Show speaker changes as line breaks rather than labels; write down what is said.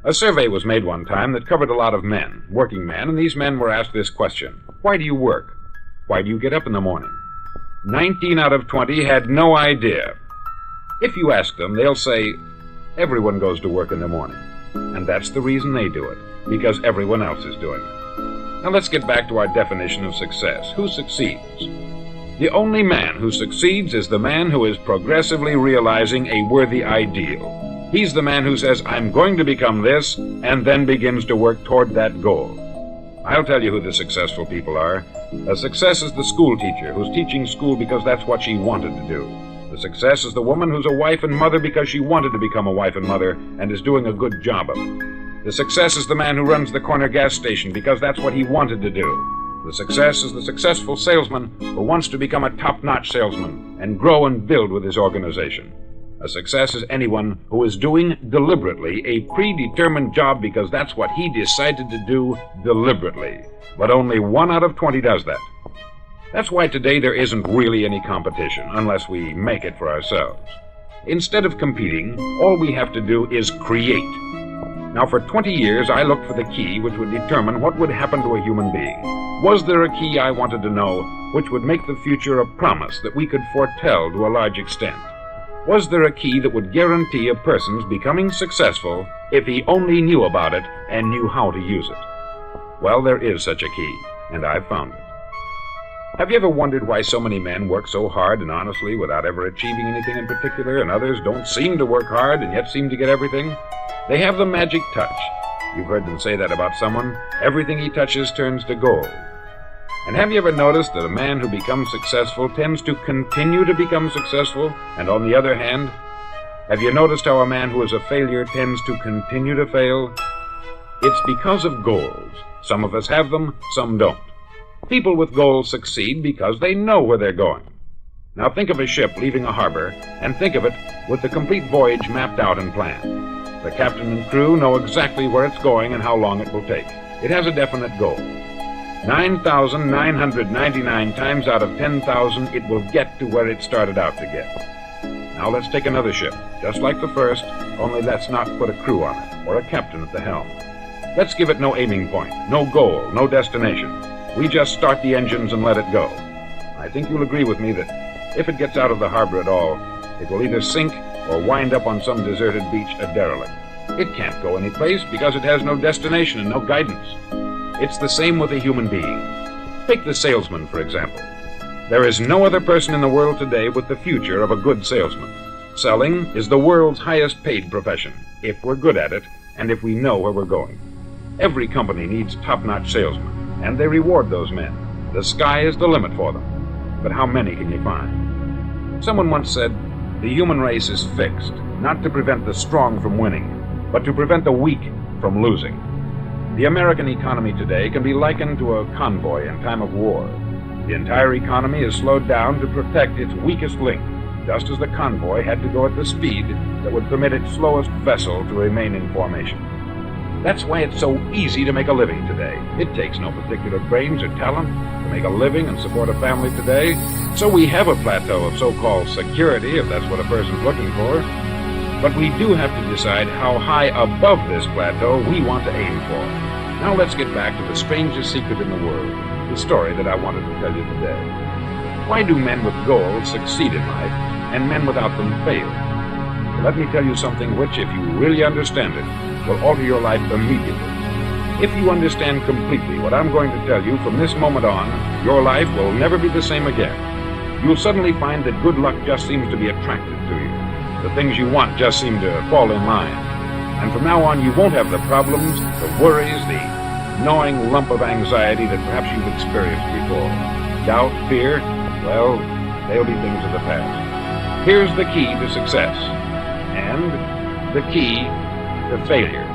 A survey was made one time that covered a lot of men, working men, and these men were asked this question: why do you work? Why do you get up in the morning? 19 out of 20 had no idea. If you ask them, they'll say, everyone goes to work in the morning. And that's the reason they do it, because everyone else is doing it. Now let's get back to our definition of success. Who succeeds? The only man who succeeds is the man who is progressively realizing a worthy ideal. He's the man who says, I'm going to become this, and then begins to work toward that goal. I'll tell you who the successful people are. A success is the school teacher who's teaching school because that's what she wanted to do. The success is the woman who's a wife and mother because she wanted to become a wife and mother and is doing a good job of it. The success is the man who runs the corner gas station because that's what he wanted to do. The success is the successful salesman who wants to become a top-notch salesman and grow and build with his organization. A success is anyone who is doing deliberately a predetermined job because that's what he decided to do deliberately. But only 1 out of 20 does that. That's why today there isn't really any competition unless we make it for ourselves. Instead of competing, all we have to do is create. Now, for 20 years, I looked for the key which would determine what would happen to a human being. Was there a key I wanted to know which would make the future a promise that we could foretell to a large extent? Was there a key that would guarantee a person's becoming successful if he only knew about it and knew how to use it? Well, there is such a key, and I've found it. Have you ever wondered why so many men work so hard and honestly without ever achieving anything in particular, and others don't seem to work hard and yet seem to get everything? They have the magic touch. You've heard them say that about someone. Everything he touches turns to gold. And have you ever noticed that a man who becomes successful tends to continue to become successful? And on the other hand, have you noticed how a man who is a failure tends to continue to fail? It's because of goals. Some of us have them, some don't. People with goals succeed because they know where they're going. Now think of a ship leaving a harbor, and think of it with the complete voyage mapped out and planned. The captain and crew know exactly where it's going and how long it will take. It has a definite goal. 9,999 times out of 10,000, it will get to where it started out to get. Now let's take another ship, just like the first, only let's not put a crew on it, or a captain at the helm. Let's give it no aiming point, no goal, no destination. We just start the engines and let it go. I think you'll agree with me that if it gets out of the harbor at all, it will either sink or wind up on some deserted beach a derelict. It can't go anyplace because it has no destination and no guidance. It's the same with a human being. Take the salesman, for example. There is no other person in the world today with the future of a good salesman. Selling is the world's highest paid profession, if we're good at it and if we know where we're going. Every company needs top-notch salesmen, and they reward those men. The sky is the limit for them. But how many can you find? Someone once said, the human race is fixed, not to prevent the strong from winning, but to prevent the weak from losing. The American economy today can be likened to a convoy in time of war. The entire economy is slowed down to protect its weakest link, just as the convoy had to go at the speed that would permit its slowest vessel to remain in formation. That's why it's so easy to make a living today. It takes no particular brains or talent to make a living and support a family today. So we have a plateau of so-called security, if that's what a person's looking for. But we do have to decide how high above this plateau we want to aim for. Now let's get back to the strangest secret in the world, the story that I wanted to tell you today. Why do men with goals succeed in life and men without them fail? Well, let me tell you something which, if you really understand it, will alter your life immediately. If you understand completely what I'm going to tell you from this moment on, your life will never be the same again. You'll suddenly find that good luck just seems to be attracted to you. The things you want just seem to fall in line. And from now on, you won't have the problems, the worries, the gnawing lump of anxiety that perhaps you've experienced before. Doubt, fear, well, they'll be things of the past. Here's the key to success, and the key to failure.